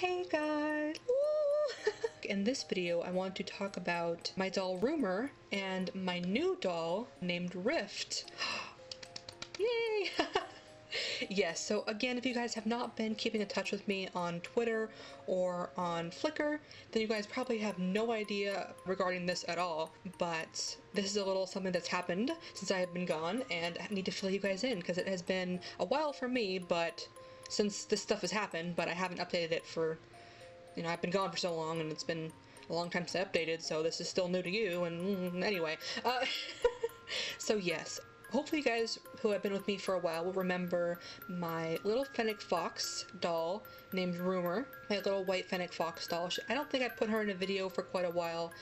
Hey guys! Woo! In this video, I want to talk about my doll Rumor and my new doll named Rift. Yay! Yes, so again, if you guys have not been keeping in touch with me on Twitter or on Flickr, then you guys probably have no idea regarding this at all, but this is a little something that's happened since I have been gone, and I need to fill you guys in, because it has been a while for me, but since this stuff has happened, but I haven't updated it for, you know, I've been gone for so long, and it's been a long time since I updated, so this is still new to you, and anyway. So yes. Hopefully you guys who have been with me for a while will remember my little Fennec Fox doll named Rumor, my little white Fennec Fox doll. I don't think I put her in a video for quite a while.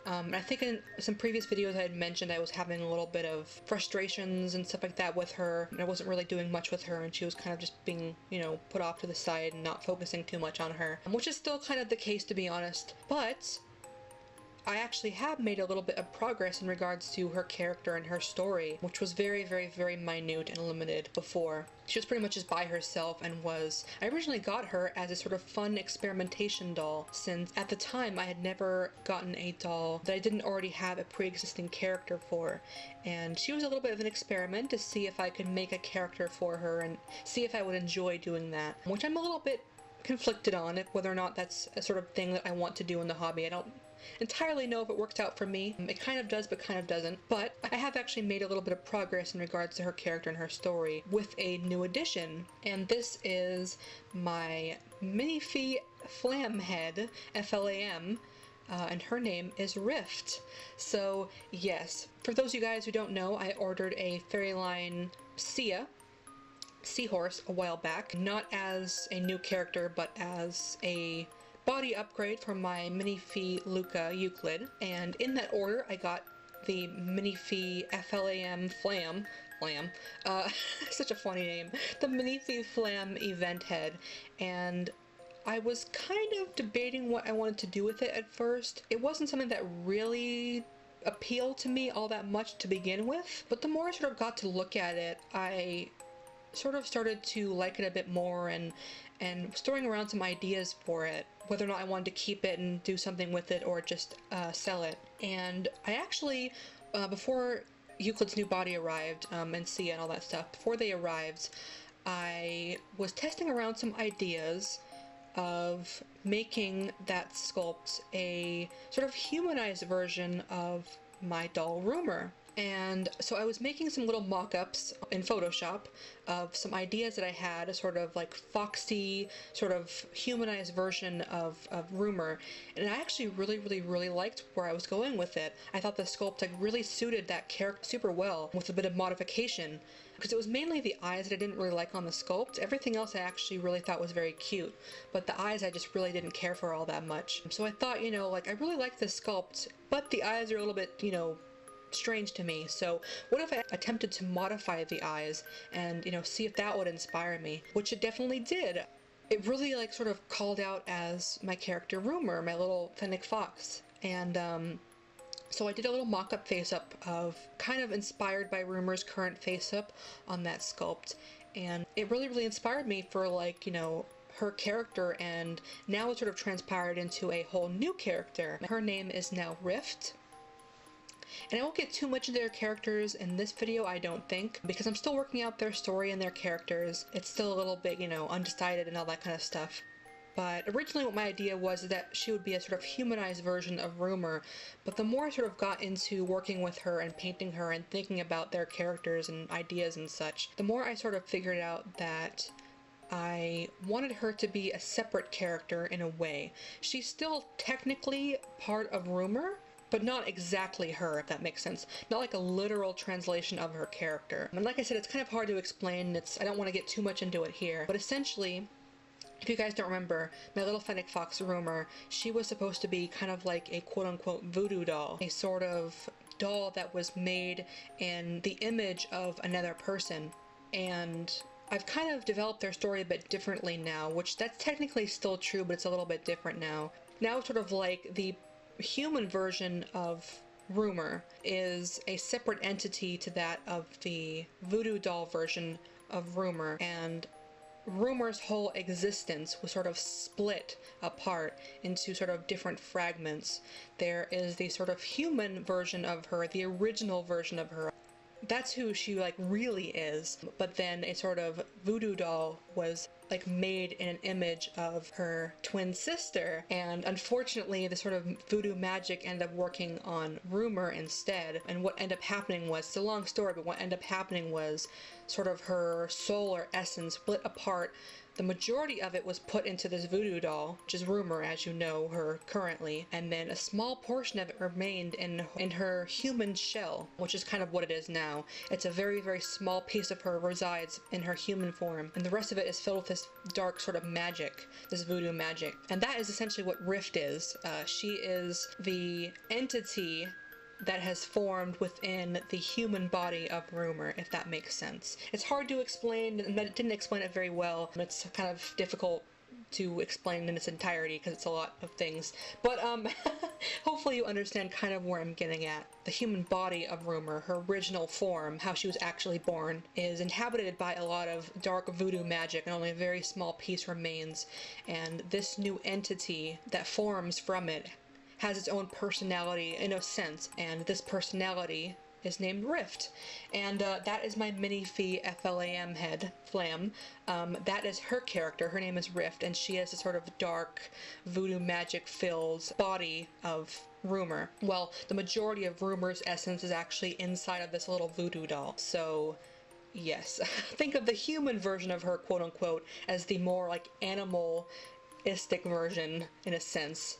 I think in some previous videos I had mentioned I was having a little bit of frustrations and stuff like that with her, and I wasn't really doing much with her, and she was kind of just being, you know, put off to the side and not focusing too much on her, which is still kind of the case, to be honest. But I actually have made a little bit of progress in regards to her character and her story, which was very, very, very minute and limited before. She was pretty much just by herself and I originally got her as a sort of fun experimentation doll, since at the time I had never gotten a doll that I didn't already have a pre-existing character for, and she was a little bit of an experiment to see if I could make a character for her and see if I would enjoy doing that, which I'm a little bit conflicted on whether or not that's a sort of thing that I want to do in the hobby. I don't entirely know if it works out for me. It kind of does, but kind of doesn't. But I have actually made a little bit of progress in regards to her character and her story with a new addition, and this is my Minifee Flamhead, F-L-A-M, and her name is Rift. So yes, for those of you guys who don't know, I ordered a Fairyline Seahorse a while back, not as a new character, but as a body upgrade from my Minifee Luca Euclid, and in that order I got the Minifee F-L-A-M Flam, such a funny name, the Minifee Flam event head, and I was kind of debating what I wanted to do with it at first. It wasn't something that really appealed to me all that much to begin with, but the more I sort of got to look at it, I sort of started to like it a bit more, and storing around some ideas for it, whether or not I wanted to keep it and do something with it or just sell it. And I actually, before Euclid's new body arrived, and Sia and all that stuff, before they arrived, I was testing around some ideas of making that sculpt a sort of humanized version of my doll Rumor. And so I was making some little mock-ups in Photoshop of some ideas that I had, a sort of like foxy, sort of humanized version of Rumor, and I actually really liked where I was going with it. I thought the sculpt like really suited that character super well with a bit of modification, because it was mainly the eyes that I didn't really like on the sculpt. Everything else I actually really thought was very cute, but the eyes I just really didn't care for all that much. So I thought, you know, like, I really like this sculpt, but the eyes are a little bit, you know, strange to me, so what if I attempted to modify the eyes and, you know, see if that would inspire me, which it definitely did. It really like sort of called out as my character Rumor, my little Fennec Fox, and so I did a little mock-up face-up of kind of inspired by Rumor's current face-up on that sculpt, and it really inspired me for, like, you know, her character, and now it sort of transpired into a whole new character. Her name is now Rift. And I won't get too much into their characters in this video, I don't think, because I'm still working out their story and their characters. It's still a little bit, you know, undecided and all that kind of stuff. But originally what my idea was that she would be a sort of humanized version of Rumor, but the more I sort of got into working with her and painting her and thinking about their characters and ideas and such, the more I sort of figured out that I wanted her to be a separate character in a way. She's still technically part of Rumor, but not exactly her, if that makes sense. Not like a literal translation of her character. And like I said, it's kind of hard to explain. I don't want to get too much into it here. But essentially, if you guys don't remember, my little Fennec Fox Rumor, she was supposed to be kind of like a quote-unquote voodoo doll. A sort of doll that was made in the image of another person. And I've kind of developed their story a bit differently now, which that's technically still true, but it's a little bit different now. Now it's sort of like the human version of Rumor is a separate entity to that of the voodoo doll version of Rumor, and Rumor's whole existence was sort of split apart into sort of different fragments. There is the sort of human version of her, the original version of her. That's who she like really is, but then a sort of voodoo doll was like made in an image of her twin sister, and unfortunately the sort of voodoo magic ended up working on Rumor instead, and what ended up happening was, it's a long story, but what ended up happening was sort of her soul or essence split apart. The majority of it was put into this voodoo doll, which is Rumor as you know her currently, and then a small portion of it remained in her human shell, which is kind of what it is now. It's a very, very small piece of her resides in her human form, and the rest of it is filled with this dark sort of magic, this voodoo magic. And that is essentially what Rift is. She is the entity that has formed within the human body of Rumor, if that makes sense. It's hard to explain, and I didn't explain it very well. It's kind of difficult to explain in its entirety because it's a lot of things. But hopefully you understand kind of where I'm getting at. The human body of Rumor, her original form, how she was actually born, is inhabited by a lot of dark voodoo magic, and only a very small piece remains. And this new entity that forms from it has its own personality in a sense, and this personality is named Rift. And that is my Minifee FLAM head, Flam. That is her character. Her name is Rift, and she has a sort of dark voodoo magic filled body of Rumor. Well, the majority of Rumor's essence is actually inside of this little voodoo doll. So yes, think of the human version of her, quote unquote, as the more like animalistic version in a sense.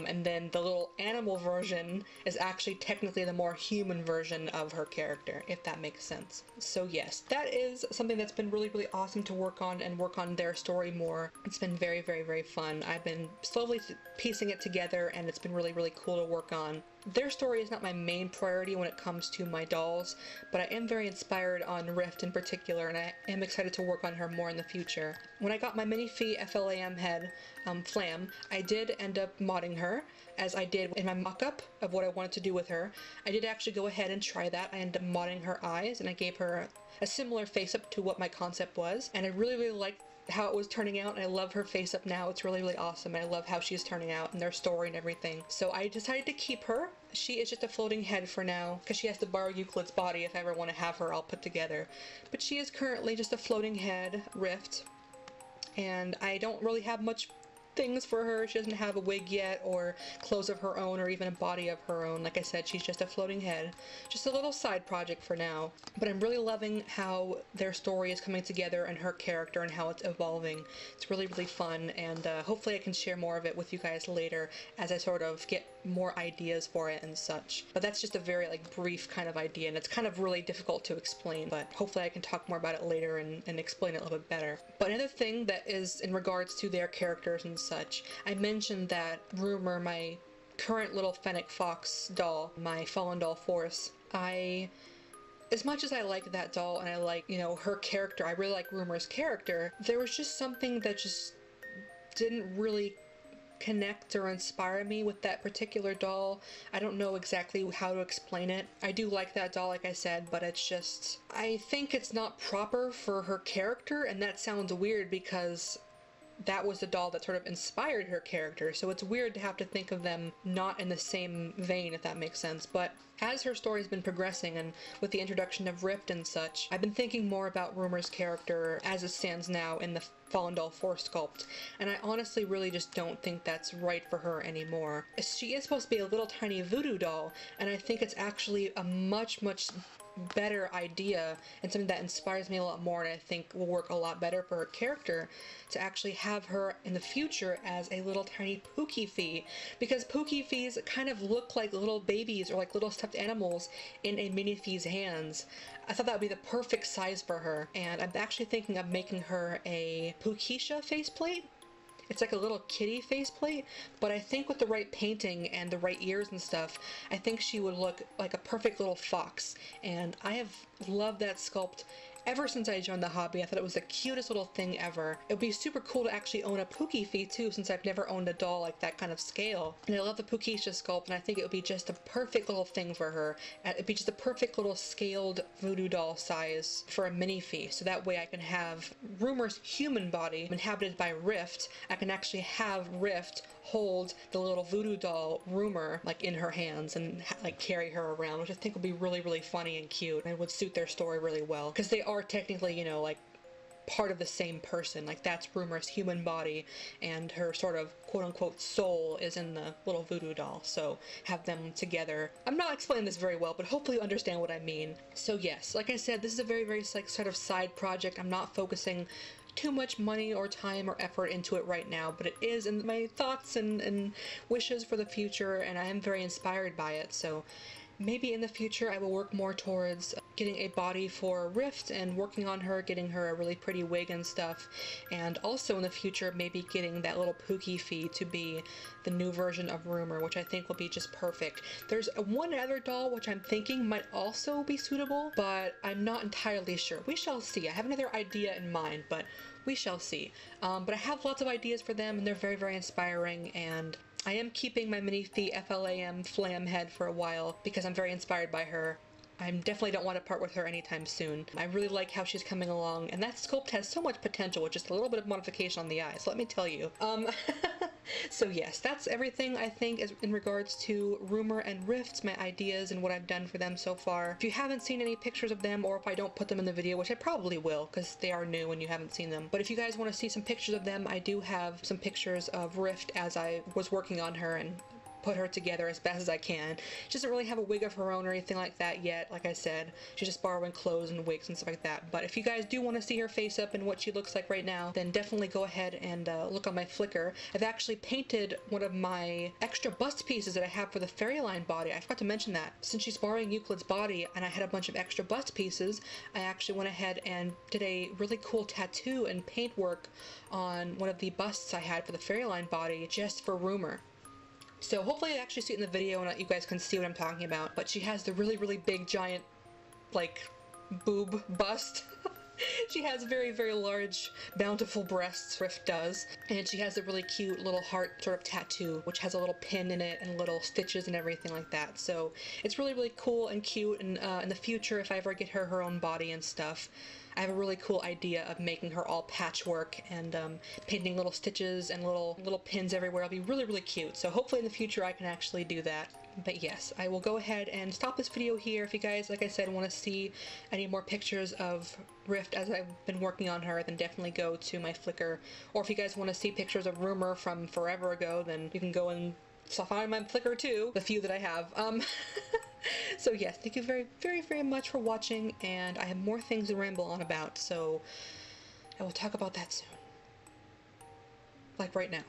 And then the little animal version is actually technically the more human version of her character, if that makes sense. So yes, that is something that's been really, really awesome to work on, and work on their story more. It's been very, very, very fun. I've been slowly piecing it together, and it's been really, really cool to work on. Their story is not my main priority when it comes to my dolls, but I am very inspired on Rift in particular, and I am excited to work on her more in the future. When I got my Minifee FLAM head, Flam, I did end up modding her, as I did in my mock-up of what I wanted to do with her. I did actually go ahead and try that. I ended up modding her eyes, and I gave her a similar face-up to what my concept was, and I really, really liked how it was turning out, and I love her face up now. It's really, really awesome, and I love how she's turning out and their story and everything. So I decided to keep her. She is just a floating head for now, because she has to borrow Euclid's body if I ever want to have her all put together. But she is currently just a floating head, Rift, and I don't really have much things for her. She doesn't have a wig yet, or clothes of her own, or even a body of her own. Like I said, she's just a floating head. Just a little side project for now. But I'm really loving how their story is coming together, and her character, and how it's evolving. It's really, really fun, and hopefully I can share more of it with you guys later as I sort of get more ideas for it and such. But that's just a very like brief kind of idea, and it's kind of really difficult to explain, but hopefully I can talk more about it later and explain it a little bit better. But another thing that is in regards to their characters and such, I mentioned that Rumor, my current little Fennec Fox doll, my Fallen Doll Force, as much as I like that doll and I like, you know, her character, I really like Rumor's character, there was just something that just didn't really connect or inspire me with that particular doll. I don't know exactly how to explain it. I do like that doll, like I said, but it's just, I think it's not proper for her character, and that sounds weird because that was the doll that sort of inspired her character, so it's weird to have to think of them not in the same vein, if that makes sense. But as her story's been progressing, and with the introduction of Rift and such, I've been thinking more about Rumor's character as it stands now in the Fallen Doll Force sculpt, and I honestly really just don't think that's right for her anymore. She is supposed to be a little tiny voodoo doll, and I think it's actually a much, much better idea, and something that inspires me a lot more, and I think will work a lot better for her character, to actually have her in the future as a little tiny Pookifee, because Pookifees kind of look like little babies or like little stuffed animals in a Minifee's hands. I thought that would be the perfect size for her, and I'm actually thinking of making her a Pookisha faceplate. It's like a little kitty faceplate, but I think with the right painting and the right ears and stuff, I think she would look like a perfect little fox. And I have loved that sculpt ever since I joined the hobby. I thought it was the cutest little thing ever. It would be super cool to actually own a Pukifee too, since I've never owned a doll like that kind of scale. And I love the Pukisha sculpt, and I think it would be just a perfect little thing for her. And it'd be just a perfect little scaled voodoo doll size for a Minifee. So that way I can have Rumour's human body inhabited by Rift. I can actually have Rift hold the little voodoo doll Rumour like in her hands and like carry her around, which I think would be really, really funny and cute and would suit their story really well, because they are technically, you know, like part of the same person. Like that's Rumour's human body, and her sort of quote-unquote soul is in the little voodoo doll, so have them together. I'm not explaining this very well, but hopefully you understand what I mean. So yes, like I said, this is a very, very like sort of side project. I'm not focusing too much money or time or effort into it right now, but it is in my thoughts and wishes for the future, and I am very inspired by it. So maybe in the future I will work more towards getting a body for Rift and working on her, getting her a really pretty wig and stuff, and also in the future maybe getting that little Pukifee to be the new version of Rumour, which I think will be just perfect. There's one other doll which I'm thinking might also be suitable, but I'm not entirely sure. We shall see. I have another idea in mind, but we shall see. But I have lots of ideas for them, and they're very, very inspiring, and I am keeping my Minifee FLAM Flam head for a while because I'm very inspired by her. I definitely don't want to part with her anytime soon. I really like how she's coming along, and that sculpt has so much potential with just a little bit of modification on the eyes, let me tell you. So yes, that's everything I think is in regards to Rumour and Rift, my ideas and what I've done for them so far. If you haven't seen any pictures of them, or if I don't put them in the video, which I probably will because they are new and you haven't seen them, but if you guys want to see some pictures of them, I do have some pictures of Rift as I was working on her and put her together as best as I can. She doesn't really have a wig of her own or anything like that yet, like I said. She's just borrowing clothes and wigs and stuff like that. But if you guys do want to see her face up and what she looks like right now, then definitely go ahead and look on my Flickr. I've actually painted one of my extra bust pieces that I have for the Fairyline body. I forgot to mention that. Since she's borrowing Euclid's body and I had a bunch of extra bust pieces, I actually went ahead and did a really cool tattoo and paint work on one of the busts I had for the Fairyline body just for Rumour. So hopefully I actually see it in the video and you guys can see what I'm talking about. But she has the really, really big, giant, like, boob bust. She has very, very large, bountiful breasts, Rift does. And she has a really cute little heart sort of tattoo, which has a little pin in it and little stitches and everything like that. So it's really, really cool and cute. And in the future, if I ever get her own body and stuff, I have a really cool idea of making her all patchwork and painting little stitches and little pins everywhere. It'll be really, really cute. So hopefully in the future I can actually do that. But yes, I will go ahead and stop this video here. If you guys, like I said, want to see any more pictures of Rift as I've been working on her, then definitely go to my Flickr. Or if you guys want to see pictures of Rumour from forever ago, then you can go and find my Flickr too, the few that I have. So yes, thank you very, very, very much for watching, and I have more things to ramble on about, so I will talk about that soon. Like right now.